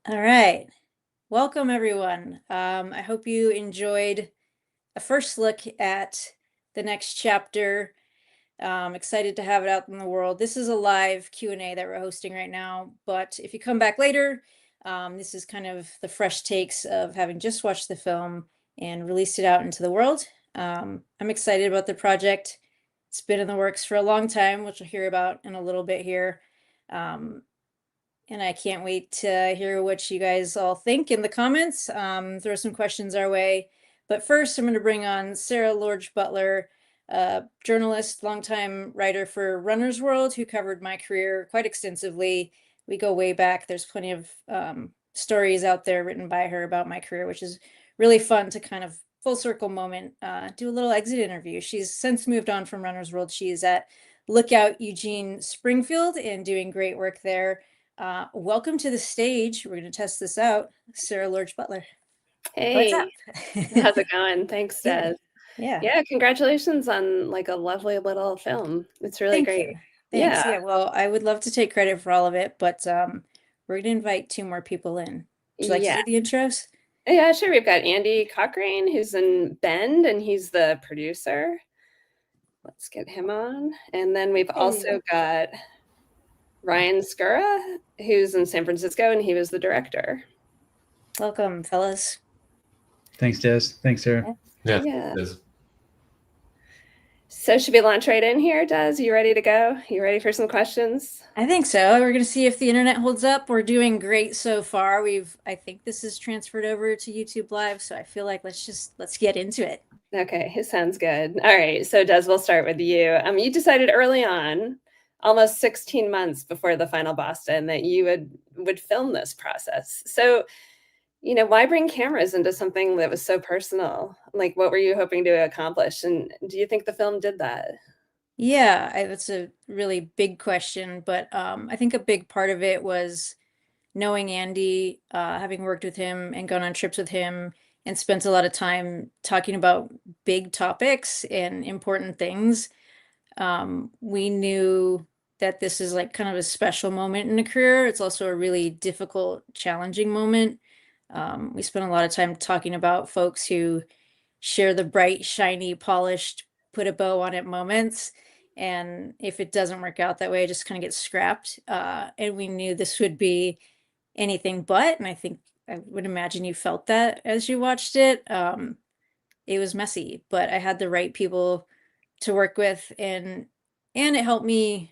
All right. Welcome, everyone. I hope you enjoyed a first look at the next chapter. Excited to have it out in the world. This is a live Q&A that we're hosting right now, but if you come back later, this is kind of the fresh takes of having just watched the film and released it out into the world. I'm excited about the project. It's been in the works for a long time, which we'll hear about in a little bit here. And I can't wait to hear what you guys all think in the comments. Throw some questions our way. But first, I'm going to bring on Sarah Lorge Butler, journalist, longtime writer for Runner's World, who covered my career quite extensively. We go way back. There's plenty of stories out there written by her about my career, which is really fun to kind of full circle moment, do a little exit interview. She's since moved on from Runner's World. She's at Lookout Eugene Springfield and doing great work there. Welcome to the stage. We're going to test this out. Sarah Lorge Butler. What's up? Hey, how's it going? Thanks, Yeah. Des. Yeah. Yeah, congratulations on like a lovely little film. It's really Thank great. you. Thanks. Yeah, Yeah. Well, I would love to take credit for all of it, but we're going to invite two more people in. Would you like to yeah. do the intros? Yeah, sure. We've got Andy Cochrane, who's in Bend, and he's the producer. Let's get him on. And then we've Hey. also got Ryan Skura, who's in San Francisco, and he was the director. Welcome, fellas. Thanks, Des. Thanks, Sarah. Yeah, Yeah. it is. So should we launch right in here, Des? You ready to go? You ready for some questions? I think so. We're going to see if the internet holds up. We're doing great so far. I think this is transferred over to YouTube Live, so I feel like let's get into it. Okay, it sounds good. All right, so Des, we'll start with you. You decided early on, almost 16 months before the final Boston, that you would film this process. So, why bring cameras into something that was so personal? Like, what were you hoping to accomplish? And do you think the film did that? Yeah, that's a really big question, but I think a big part of it was knowing Andy, having worked with him and gone on trips with him and spent a lot of time talking about big topics and important things. We knew that this is like kind of a special moment in a career. It's also a really difficult, challenging moment. We spent a lot of time talking about folks who share the bright, shiny, polished, put a bow on it moments. And if it doesn't work out that way, it just kind of gets scrapped. And we knew this would be anything but. And I would imagine you felt that as you watched it. It was messy, but I had the right people to work with, and it helped me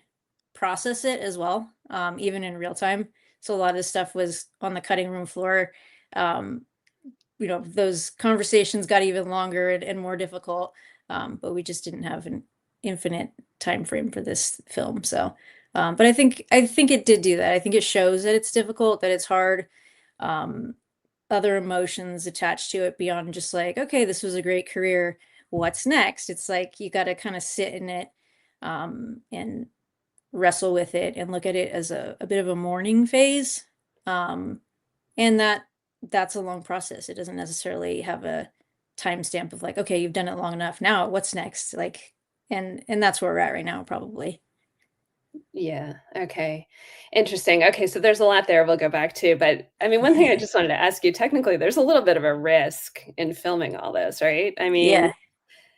process it as well, even in real time. So a lot of this stuff was on the cutting room floor. Um, those conversations got even longer and more difficult, but we just didn't have an infinite time frame for this film. So, but I think it did do that. I think it shows that it's difficult, that it's hard. Um, Other emotions attached to it beyond just like, okay, this was a great career. What's next? It's like you got to kind of sit in it, and wrestle with it and look at it as a bit of a mourning phase. And that's a long process. It doesn't necessarily have a timestamp of like, okay, you've done it long enough. Now what's next? Like, and that's where we're at right now, probably. Yeah. Okay. Interesting. Okay. So there's a lot there we'll go back to. But I mean, one thing I just wanted to ask you technically, there's a little bit of a risk in filming all this, right? I mean, Yeah.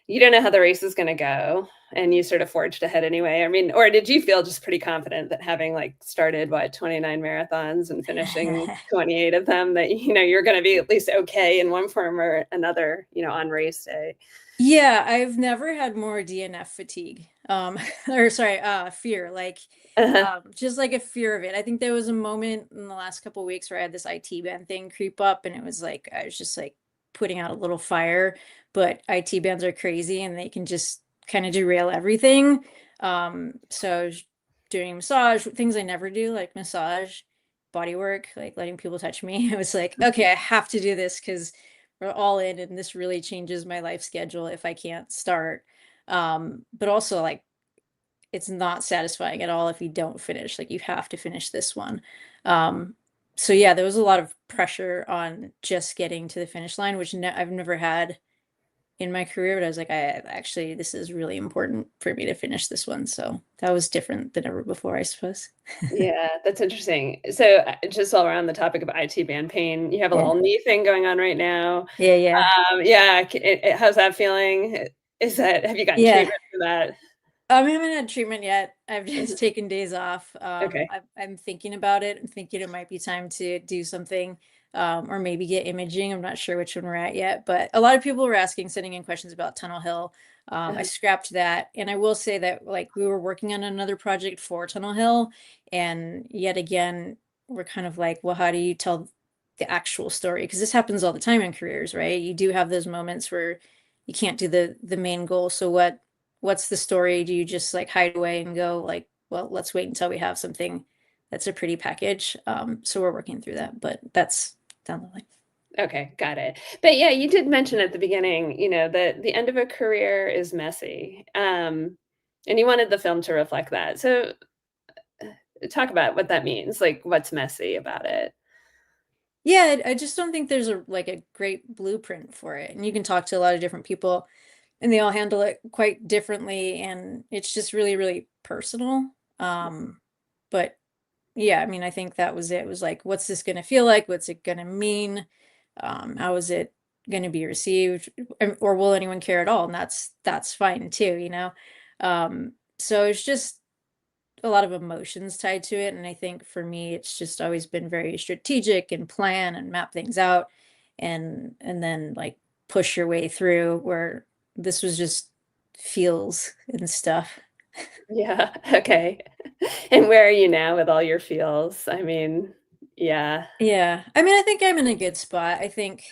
you don't know how the race is going to go and you sort of forged ahead anyway. I mean, or did you feel just pretty confident that having like started 29 marathons and finishing 28 of them, that you're going to be at least okay in one form or another, on race day? Yeah, I've never had more DNF fatigue. Or sorry, fear, like Uh-huh. just like a fear of it. I think there was a moment in the last couple of weeks where I had this IT band thing creep up, and it was like I was just like putting out a little fire, but IT bands are crazy and they can just kind of derail everything. So I was doing massage, things I never do, like massage, body work, like letting people touch me. I was like, okay, I have to do this because we're all in, and this really changes my life schedule if I can't start. But also like it's not satisfying at all if you don't finish. Like you have to finish this one. Um, so yeah, there was a lot of pressure on just getting to the finish line, which I've never had in my career, but I was like, I actually, this is really important for me to finish this one. So that was different than ever before, I suppose. Yeah, that's interesting. So, just while we're on the topic of IT band pain, you have a Yeah. little knee thing going on right now. Yeah. Yeah. Yeah, how's that feeling? Have you gotten Yeah. treatment for that? I haven't had treatment yet. I've just taken days off. Okay. I'm thinking about it. I'm thinking it might be time to do something, or maybe get imaging. I'm not sure which one we're at yet, but a lot of people were asking, sending in questions about Tunnel Hill. I Uh-huh. scrapped that, and I will say that like we were working on another project for Tunnel Hill, and yet again, we're kind of like, well, how do you tell the actual story? Because this happens all the time in careers, right? You do have those moments where you can't do the main goal. So what's the story? Do you just like hide away and go like, well, let's wait until we have something that's a pretty package? So we're working through that, but that's down the line. Okay, got it. But yeah, you did mention at the beginning, that the end of a career is messy. And you wanted the film to reflect that. So talk about what that means, like what's messy about it. Yeah, I just don't think there's a like a great blueprint for it. And you can talk to a lot of different people and they all handle it quite differently. And it's just really, really personal. But yeah, I mean, I think that was it. It was like, what's this going to feel like? What's it going to mean? How is it going to be received? Or will anyone care at all? And that's fine too, you know? So it's just a lot of emotions tied to it. And I think for me, it's just always been very strategic and plan and map things out and then like push your way through where this was just feels and stuff. Yeah, okay. And where are you now with all your feels? I mean, yeah. Yeah. I mean, I think I'm in a good spot. I think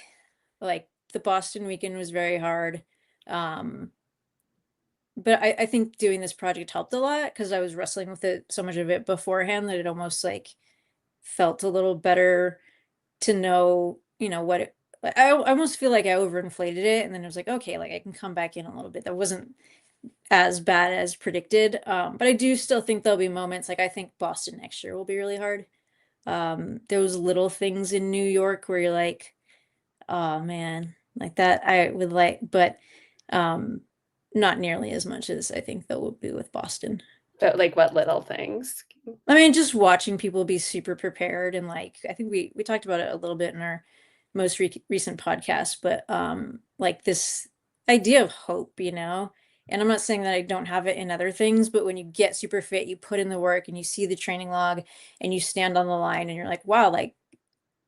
like the Boston weekend was very hard. Um, but I think doing this project helped a lot because I was wrestling with it so much of it beforehand that it almost like felt a little better to know, what it like, I almost feel like I overinflated it and then it was like, okay, like I can come back in a little bit. That wasn't as bad as predicted. But I do still think there'll be moments like I think Boston next year will be really hard. Those little things in New York where you're like, oh man, like that I would like, but um not nearly as much as I think that will be with Boston. But like what little things? I mean, just watching people be super prepared and like I think we talked about it a little bit in our most recent podcast, but like this idea of hope, you know. And I'm not saying that I don't have it in other things, but when you get super fit, you put in the work and you see the training log and you stand on the line and you're like, wow, like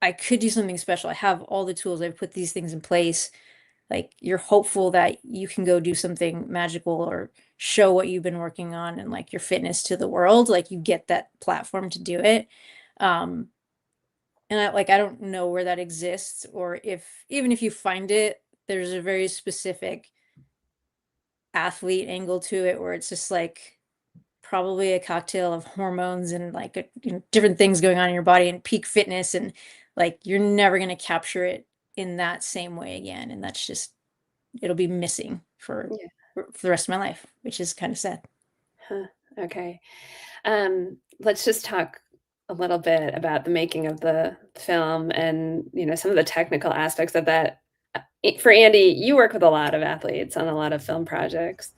I could do something special. I have all the tools. I've put these things in place. Like you're hopeful that you can go do something magical or show what you've been working on and like your fitness to the world. Like you get that platform to do it. Um, and I don't know where that exists or if even if you find it, there's a very specific athlete angle to it where it's just like probably a cocktail of hormones and like different things going on in your body and peak fitness and like you're never going to capture it in that same way again and that's just it'll be missing Yeah. for the rest of my life, which is kind of sad. Huh. Okay. Let's just talk a little bit about the making of the film and, some of the technical aspects of that. For Andy, you work with a lot of athletes on a lot of film projects.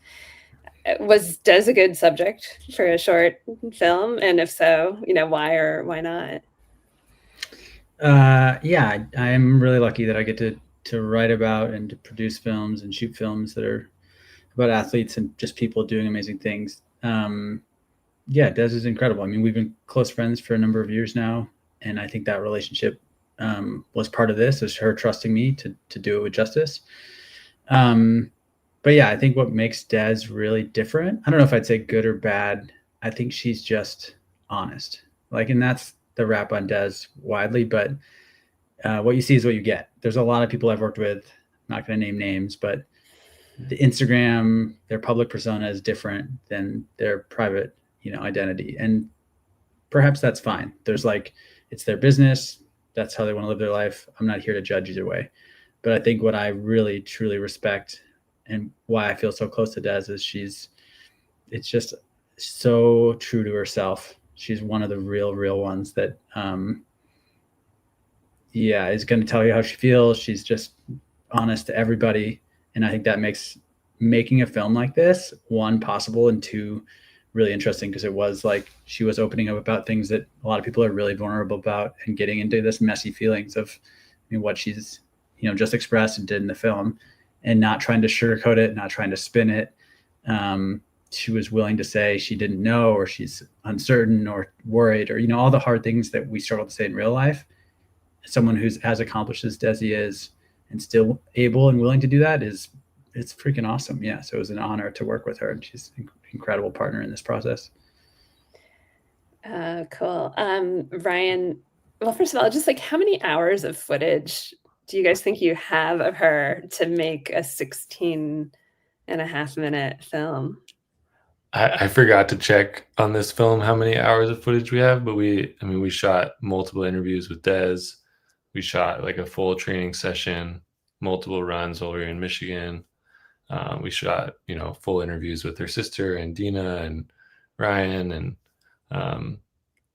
Was Des a good subject for a short film? And if so, why or why not? Yeah, I'm really lucky that I get to write about and to produce films and shoot films that are about athletes and just people doing amazing things. Yeah, Des is incredible. I mean, we've been close friends for a number of years now, and I think that relationship was part of this, is her trusting me to do it with justice. But yeah, I think what makes Des really different, I don't know if I'd say good or bad. I think she's just honest. Like, and that's the rap on Des widely, but what you see is what you get. There's a lot of people I've worked with, not going to name names, but the Instagram, their public persona is different than their private, identity. And perhaps that's fine. There's like, it's their business. That's how they want to live their life. I'm not here to judge either way. But I think what I really, truly respect and why I feel so close to Des is it's just so true to herself. She's one of the real ones that, is going to tell you how she feels. She's just honest to everybody. And I think that makes making a film like this, one, possible, and two, really interesting, because it was like she was opening up about things that a lot of people are really vulnerable about and getting into this messy feelings of what she's just expressed and did in the film, and not trying to sugarcoat it, not trying to spin it. She was willing to say she didn't know, or she's uncertain or worried, or all the hard things that we struggle to say in real life. Someone who's as accomplished as Desi is and still able and willing to do that it's freaking awesome. Yeah. So it was an honor to work with her, and she's an incredible partner in this process. Cool. Ryan, well, first of all, just like how many hours of footage do you guys think you have of her to make a 16.5-minute film? I forgot to check on this film how many hours of footage we have, but we shot multiple interviews with Des. We shot like a full training session, multiple runs while we were in Michigan. We shot, full interviews with her sister and Dina and Ryan, and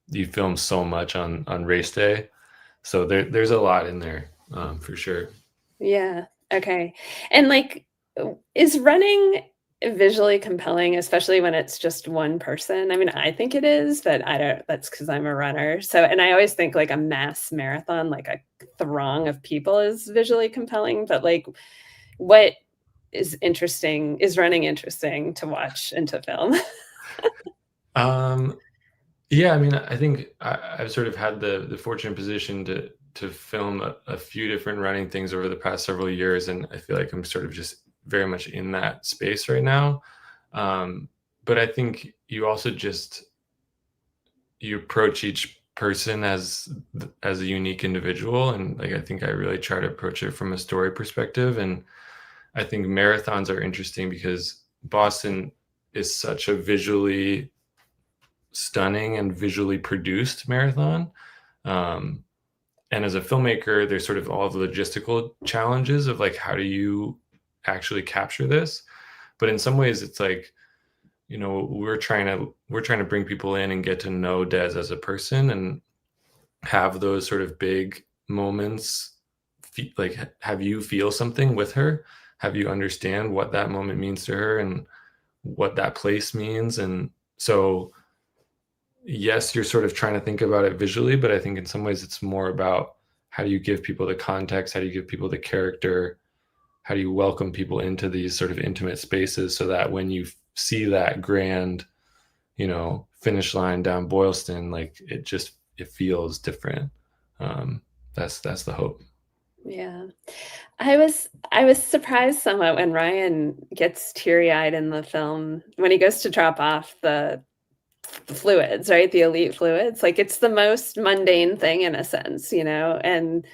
you film so much on race day. So there's a lot in there, for sure. Yeah. Okay. And like, is running visually compelling, especially when it's just one person? I mean, I think it is, but that's because I'm a runner. So, and I always think like a mass marathon, like a throng of people, is visually compelling. But like, what is running interesting to watch and to film? Yeah, I mean, I think I've sort of had the fortunate position to film a few different running things over the past several years, and I feel like I'm sort of just very much in that space right now. But I think you also you approach each person as a unique individual, and like I think I really try to approach it from a story perspective. And I think marathons are interesting because Boston is such a visually stunning and visually produced marathon. And as a filmmaker, there's sort of all the logistical challenges of like, how do you actually capture this? But in some ways it's like, we're trying to bring people in and get to know Des as a person and have those sort of big moments, like have you feel something with her, have you understand what that moment means to her and what that place means. And so yes, you're sort of trying to think about it visually, but I think in some ways it's more about how do you give people the context, how do you give people the character, how do you welcome people into these sort of intimate spaces so that when you see that grand, finish line down Boylston, like it feels different. That's the hope. Yeah. I was surprised somewhat when Ryan gets teary-eyed in the film when he goes to drop off the fluids, right? The elite fluids. Like it's the most mundane thing in a sense, and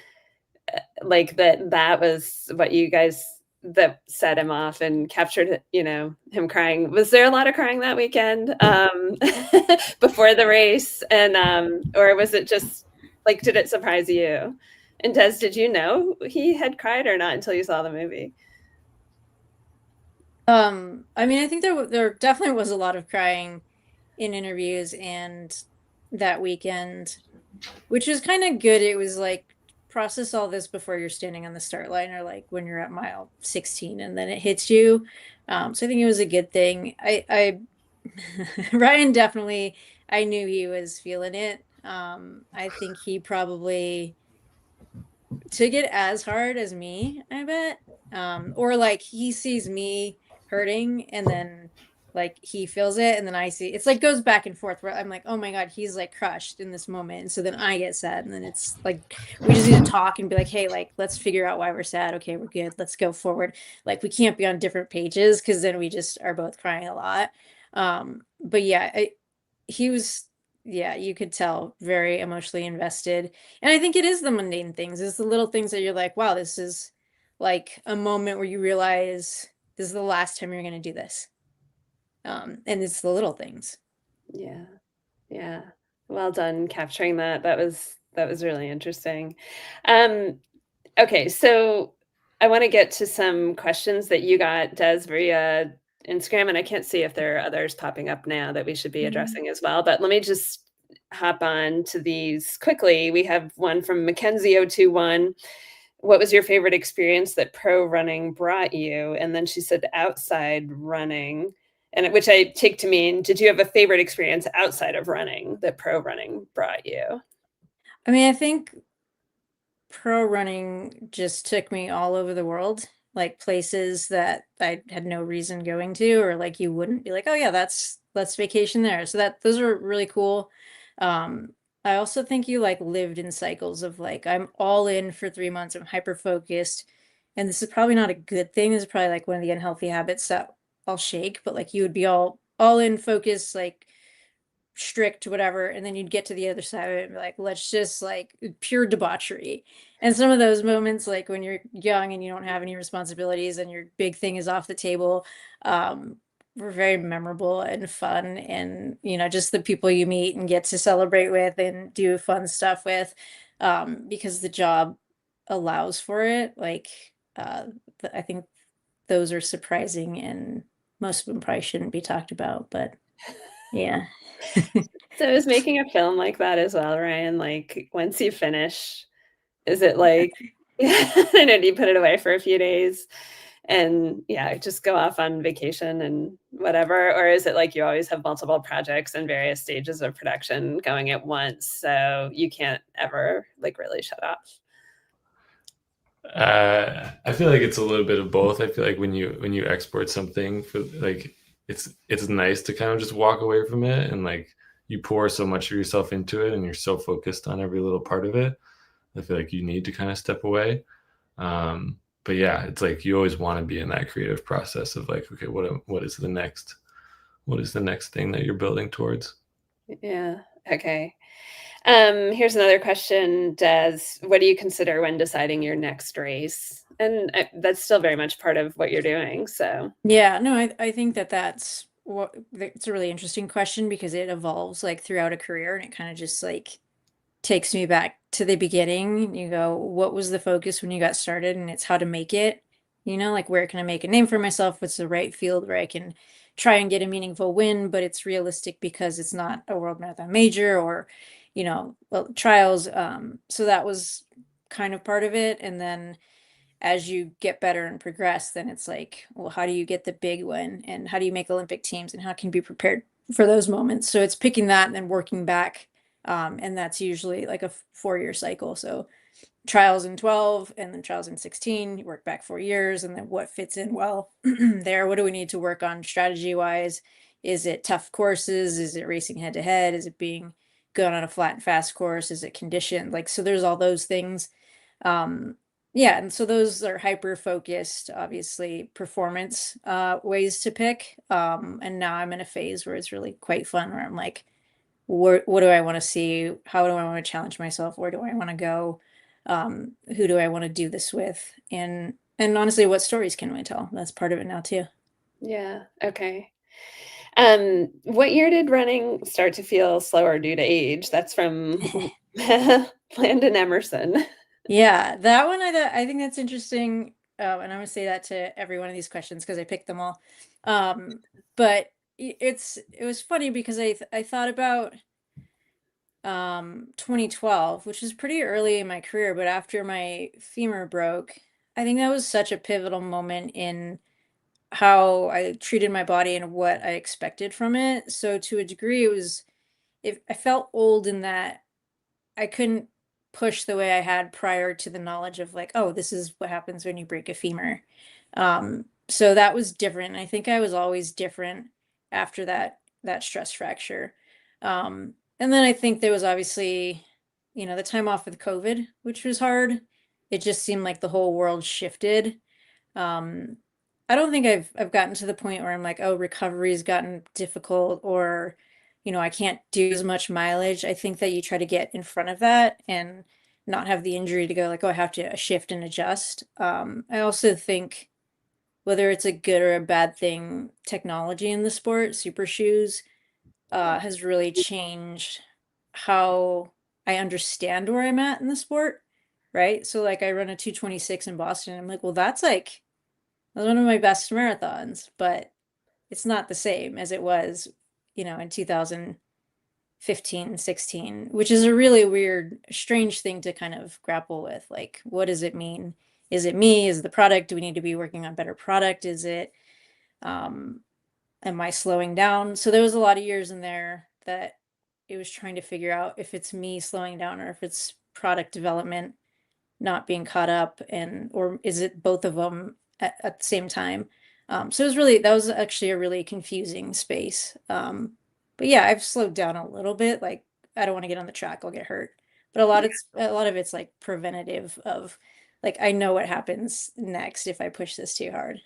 like that was what you guys that set him off and captured, him crying. Was there a lot of crying that weekend before the race? And or was it just like, did it surprise you? And Des, did you know he had cried or not until you saw the movie? I mean, I think there definitely was a lot of crying in interviews and that weekend, which is kind of good. It was like, process all this before you're standing on the start line, or like when you're at mile 16 and then it hits you. So I think it was a good thing. I Ryan definitely, I knew he was feeling it. I think he probably took it as hard as me, I bet. Or like he sees me hurting and then like he feels it, and then I see it's like goes back and forth where I'm like, oh my God, he's like crushed in this moment. And so then I get sad, and then it's like we just need to talk and be like, hey, like let's figure out why we're sad. Okay, we're good. Let's go forward. Like we can't be on different pages because then we just are both crying a lot. But yeah, he was, yeah, you could tell very emotionally invested. And I think it is the mundane things, it's the little things that you're like, wow, this is like a moment where you realize this is the last time you're going to do this. And it's the little things. Yeah. Yeah. Well done capturing that. That was really interesting. Okay, so I want to get to some questions that you got, Des, via Instagram, and I can't see if there are others popping up now that we should be addressing as well. But let me just hop on to these quickly. We have one from Mackenzie021. what was your favorite experience that pro running brought you? And then she said outside running, and which I take to mean, did you have a favorite experience outside of running that pro running brought you? I mean, I think pro running just took me all over the world, like places that I had no reason going to, or like you wouldn't be like, oh yeah, let's vacation there. So those are really cool. Um, I also think you like lived in cycles of like, I'm all in for 3 months, I'm hyper focused. And this is probably not a good thing. This is probably like one of the unhealthy habits that I'll shake, but like you would be all in focus, like strict, whatever, and then you'd get to the other side of it and be like, let's just like pure debauchery. And some of those moments, like when you're young and you don't have any responsibilities and your big thing is off the table, were very memorable and fun. And just the people you meet and get to celebrate with and do fun stuff with, because the job allows for it. Like I think those are surprising, and most of them probably shouldn't be talked about, but yeah. So is making a film like that as well, Ryan? Like once you finish, is it like, I know, do you put it away for a few days and yeah, just go off on vacation and whatever? Or is it like you always have multiple projects and various stages of production going at once, so you can't ever like really shut off? I feel like it's a little bit of both. I feel like when you export something for like it's nice to kind of just walk away from it, and like you pour so much of yourself into it and you're so focused on every little part of it. I feel like you need to kind of step away. But yeah, it's like you always want to be in that creative process of like, okay, what is the next thing that you're building towards? Yeah. Okay. Here's another question, Des. What do you consider when deciding your next race? And that's still very much part of what you're doing. So, Yeah, no, I think that's it's a really interesting question because it evolves like throughout a career, and it kind of just like takes me back to the beginning. You go, what was the focus when you got started? And it's how to make it, like where can I make a name for myself? What's the right field where I can try and get a meaningful win, but it's realistic because it's not a world marathon major or, well, trials. So that was kind of part of it. And then as you get better and progress, then it's like, well, how do you get the big one, and how do you make Olympic teams, and how can you be prepared for those moments? So it's picking that and then working back. And that's usually like a 4-year cycle. So trials in 12 and then trials in 16, you work back 4 years, and then what fits in well there? What do we need to work on strategy wise? Is it tough courses? Is it racing head to head? Is it being good on a flat and fast course? Is it conditioned? Like, so there's all those things. Yeah, and so those are hyper focused, obviously, performance ways to pick. And now I'm in a phase where it's really quite fun, where I'm like, what do I want to see? How do I want to challenge myself? Where do I want to go? Who do I want to do this with? And honestly, what stories can we tell? That's part of it now too. yeah. Okay. What year did running start to feel slower due to age? That's from Landon Emerson. Yeah, that one I think that's interesting. And I'm gonna say that to every one of these questions because I picked them all. But it was funny because I thought about 2012, which was pretty early in my career, but after my femur broke, I think that was such a pivotal moment in how I treated my body and what I expected from it. So to a degree, I felt old in that I couldn't push the way I had prior to the knowledge of like, oh, this is what happens when you break a femur. So that was different. I think I was always different after that stress fracture. And then I think there was obviously, the time off with COVID, which was hard. It just seemed like the whole world shifted. Um, I don't think I've gotten to the point where I'm like, oh, recovery's gotten difficult, or, I can't do as much mileage. I think that you try to get in front of that and not have the injury to go like, oh, I have to shift and adjust. I also think whether it's a good or a bad thing, technology in the sport, super shoes, has really changed how I understand where I'm at in the sport. Right. So like I run a 2:26 in Boston. I'm like, well, that's one of my best marathons, but it's not the same as it was, in 2015 15, 16, which is a really weird, strange thing to kind of grapple with. Like, what does it mean? Is it me? Is it the product? Do we need to be working on better product? Is it, am I slowing down? So there was a lot of years in there that it was trying to figure out if it's me slowing down or if it's product development not being caught up, and or is it both of them at the same time? So it was really, that was actually a really confusing space. But yeah, I've slowed down a little bit. Like, I don't want to get on the track, I'll get hurt. But a lot of it's like preventative of, like, I know what happens next if I push this too hard.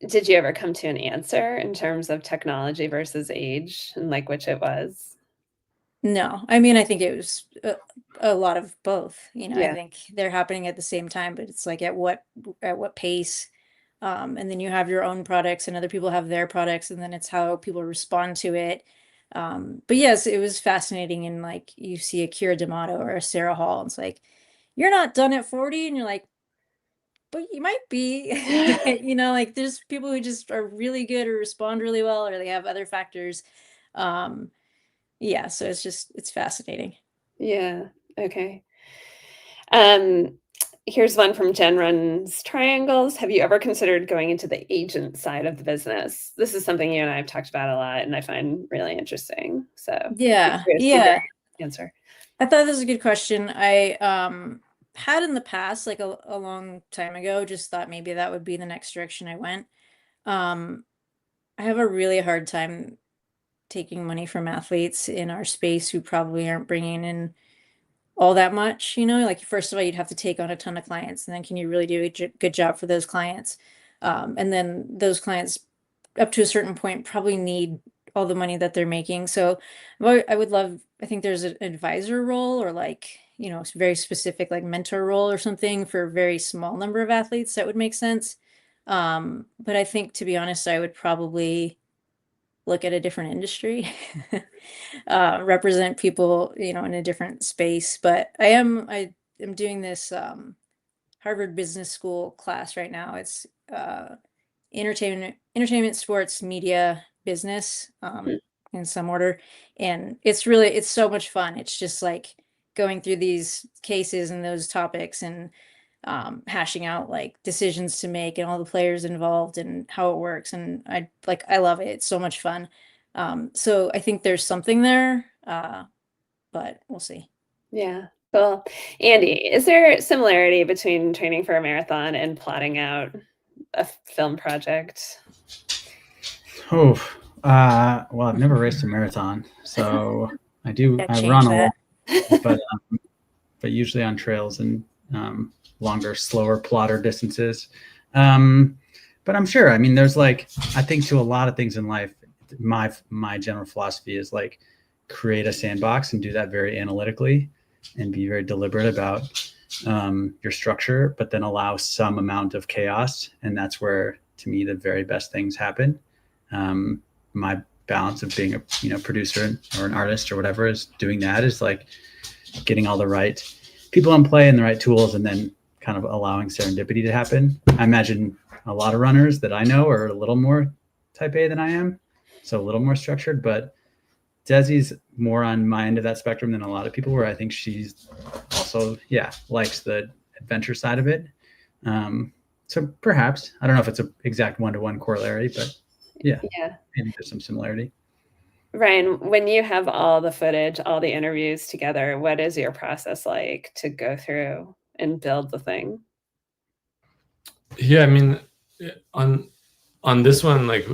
Did you ever come to an answer in terms of technology versus age and like which it was? No, I mean, I think it was a lot of both. You know, I Yeah. think they're happening at the same time, but it's like at what pace. And then you have your own products and other people have their products, and then it's how people respond to it. But yes, it was fascinating. And like, you see a Kira D'Amato or a Sarah Hall, and it's like, you're not done at 40, and you're like, but you might be. You know, like, there's people who just are really good or respond really well, or they have other factors. Um, yeah, so it's fascinating. Yeah. Okay. Um, Here's one from Jen Runs Triangles. Have you ever considered going into the agent side of the business? This is something you and I have talked about a lot and I find really interesting. So I'm Yeah, curious to yeah. your answer. I thought this was a good question. I had in the past, like a long time ago, just thought maybe that would be the next direction I went. Um, I have a really hard time taking money from athletes in our space who probably aren't bringing in all that much, you know, like, first of all, you'd have to take on a ton of clients, and then can you really do a good job for those clients? And then those clients, up to a certain point, probably need all the money that they're making. So I would love, I think there's an advisor role, or like, you know, very specific, like mentor role or something for a very small number of athletes that would make sense. But I think, to be honest, I would probably look at a different industry, represent people, you know, in a different space. But I am doing this Harvard Business School class right now. It's entertainment, sports, media, business, in some order. And it's so much fun. It's just like going through these cases and those topics, and hashing out like decisions to make and all the players involved and how it works. And I love it. It's so much fun. So I think there's something there, but we'll see. Yeah. Cool. Andy, is there similarity between training for a marathon and plotting out a film project? Oh, well, I've never raced a marathon, so I run a lot, but usually on trails and longer, slower, plotter distances. But I'm sure, I mean, there's like, I think to a lot of things in life, my general philosophy is like, create a sandbox and do that very analytically and be very deliberate about your structure, but then allow some amount of chaos. And that's where, to me, the very best things happen. My balance of being a producer or an artist or whatever is doing that, is like getting all the right people in play and the right tools, and then kind of allowing serendipity to happen. I imagine a lot of runners that I know are a little more type A than I am, so a little more structured, but Desi's more on my end of that spectrum than a lot of people, where I think she's also, likes the adventure side of it. So perhaps, I don't know if it's an exact one-to-one corollary, but yeah, maybe there's some similarity. Ryan, when you have all the footage, all the interviews together, what is your process like to go through and build the thing? Yeah, I mean, on this one, like,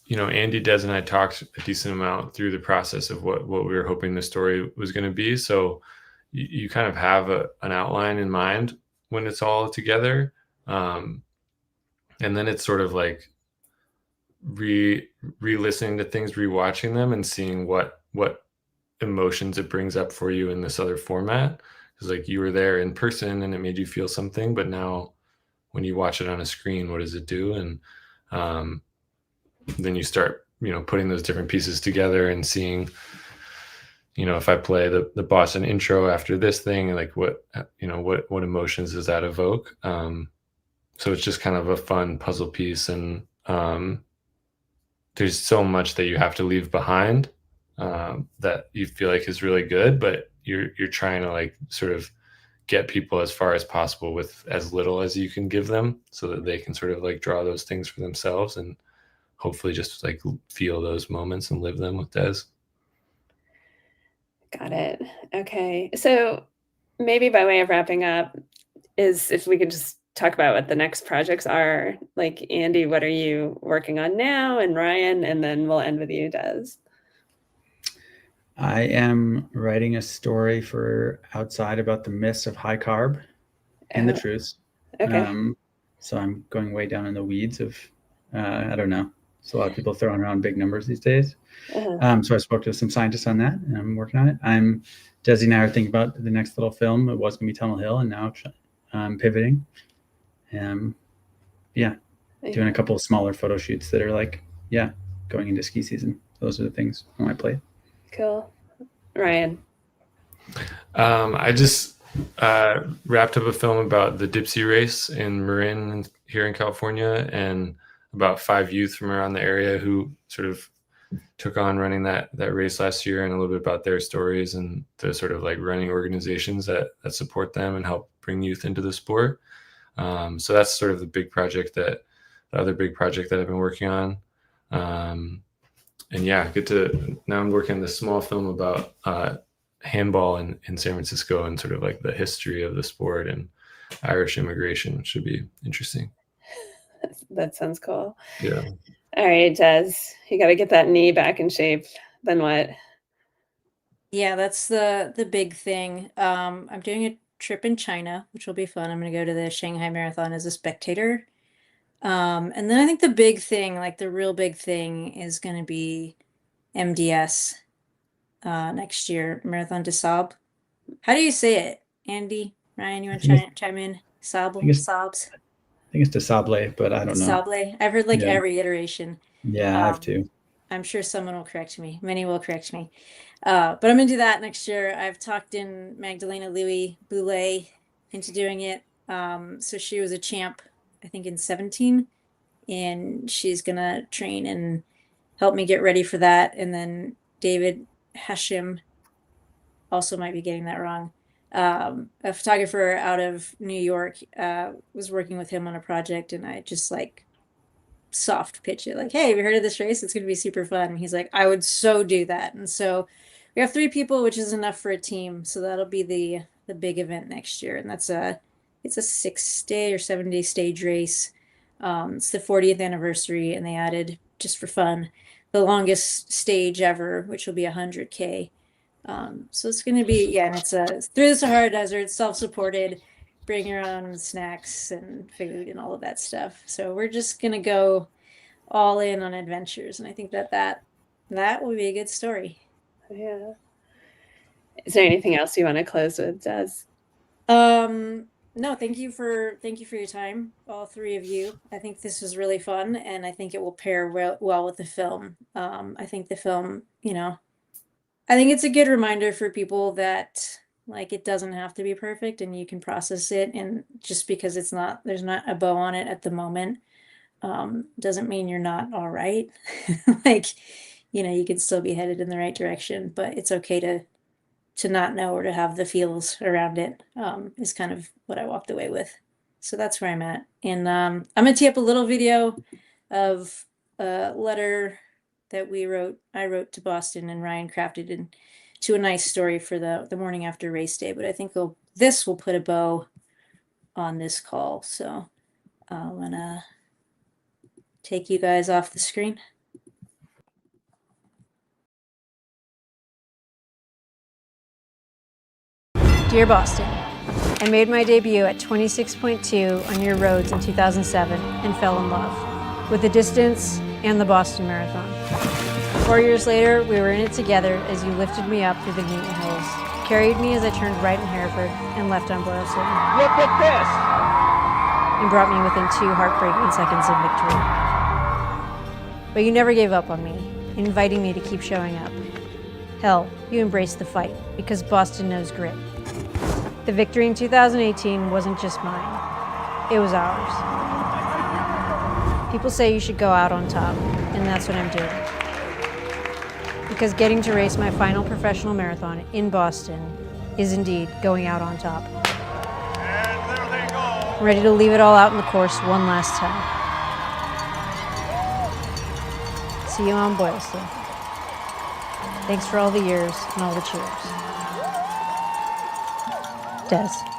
you know, Andy, Des, and I talked a decent amount through the process of what we were hoping the story was going to be. So you kind of have an outline in mind when it's all together. And then it's sort of like re-listening to things, rewatching them, and seeing what emotions it brings up for you in this other format. Because like, you were there in person and it made you feel something, but now when you watch it on a screen, what does it do? And then you start, you know, putting those different pieces together and seeing, you know, if I play the Boston intro after this thing, like what emotions does that evoke? So it's just kind of a fun puzzle piece, and there's so much that you have to leave behind that you feel like is really good, but you're trying to like sort of get people as far as possible with as little as you can give them, so that they can sort of like draw those things for themselves and hopefully just like feel those moments and live them with Des. Got it. Okay. So maybe by way of wrapping up, is if we could just talk about what the next projects are. Like, Andy, what are you working on now? And Ryan, and then we'll end with you, Des. I am writing a story for Outside about the myths of high carb and the truths. Okay. So I'm going way down in the weeds of, I don't know. It's a lot of people throwing around big numbers these days. So I spoke to some scientists on that, and I'm working on it. Desi and I are thinking about the next little film. It was going to be Tunnel Hill, and now I'm pivoting. Doing a couple of smaller photo shoots that are like, going into ski season. Those are the things on my plate. Cool. Ryan. I just wrapped up a film about the Dipsy race in Marin here in California, and about 5 youth from around the area who sort of took on running that race last year, and a little bit about their stories and the sort of like running organizations that support them and help bring youth into the sport. So that's sort of the other big project that I've been working on. And now I'm working on this small film about handball in San Francisco and sort of like the history of the sport and Irish immigration, which should be interesting. That sounds cool. Yeah. All right, Des, you got to get that knee back in shape. Then what? Yeah, that's the big thing. I'm doing a trip in China, which will be fun. I'm going to go to the Shanghai Marathon as a spectator. And then I think the big thing, like the real big thing, is going to be MDS next year, Marathon des Sables. How do you say it? Andy, Ryan, you want to chime in? Sobs? I think it's des Sables, but I don't know. Sable. I've heard like every iteration. Yeah, I have too. I'm sure someone will correct me. Many will correct me. But I'm going to do that next year. I've talked in Magdalena Louis Boulet into doing it. So she was a champ, I think, in 17. And she's going to train and help me get ready for that. And then David Hashim, also might be getting that wrong, a photographer out of New York, was working with him on a project, and I just like soft pitch it like, hey, have you heard of this race? It's going to be super fun. And he's like, I would so do that. And so we have 3 people, which is enough for a team. So that'll be the big event next year. And it's a 6-day or 7-day stage race. It's the 40th anniversary, and they added, just for fun, the longest stage ever, which will be 100K. So it's going to be, and it's through the Sahara Desert, self-supported, bring your own snacks and food and all of that stuff. So we're just going to go all in on adventures. And I think that will be a good story. Yeah. Is there anything else you want to close with, Des? No, thank you for your time, all 3 of you. I think this was really fun, and I think it will pair well with the film. I think the film, I think it's a good reminder for people that like it doesn't have to be perfect, and you can process it. And just because there's not a bow on it at the moment, doesn't mean you're not all right. Like, you can still be headed in the right direction, but it's okay to not know or to have the feels around it, is kind of what I walked away with. So that's where I'm at. And I'm gonna tee up a little video of a letter that I wrote to Boston, and Ryan crafted into a nice story for the morning after race day. But I think this will put a bow on this call. So I'm gonna take you guys off the screen. Dear Boston, I made my debut at 26.2 on your roads in 2007 and fell in love with the distance and the Boston Marathon. 4 years later, we were in it together as you lifted me up through the Newton Hills, carried me as I turned right in Hereford and left on Boylston. Look at this! And brought me within 2 heartbreaking seconds of victory. But you never gave up on me, inviting me to keep showing up. Hell, you embraced the fight because Boston knows grit. The victory in 2018 wasn't just mine, it was ours. People say you should go out on top, and that's what I'm doing. In because getting to race my final professional marathon in Boston is indeed going out on top. And there they go. I'm ready to leave it all out in the course one last time. See you on Boylston. Thanks for all the years and all the cheers. Des.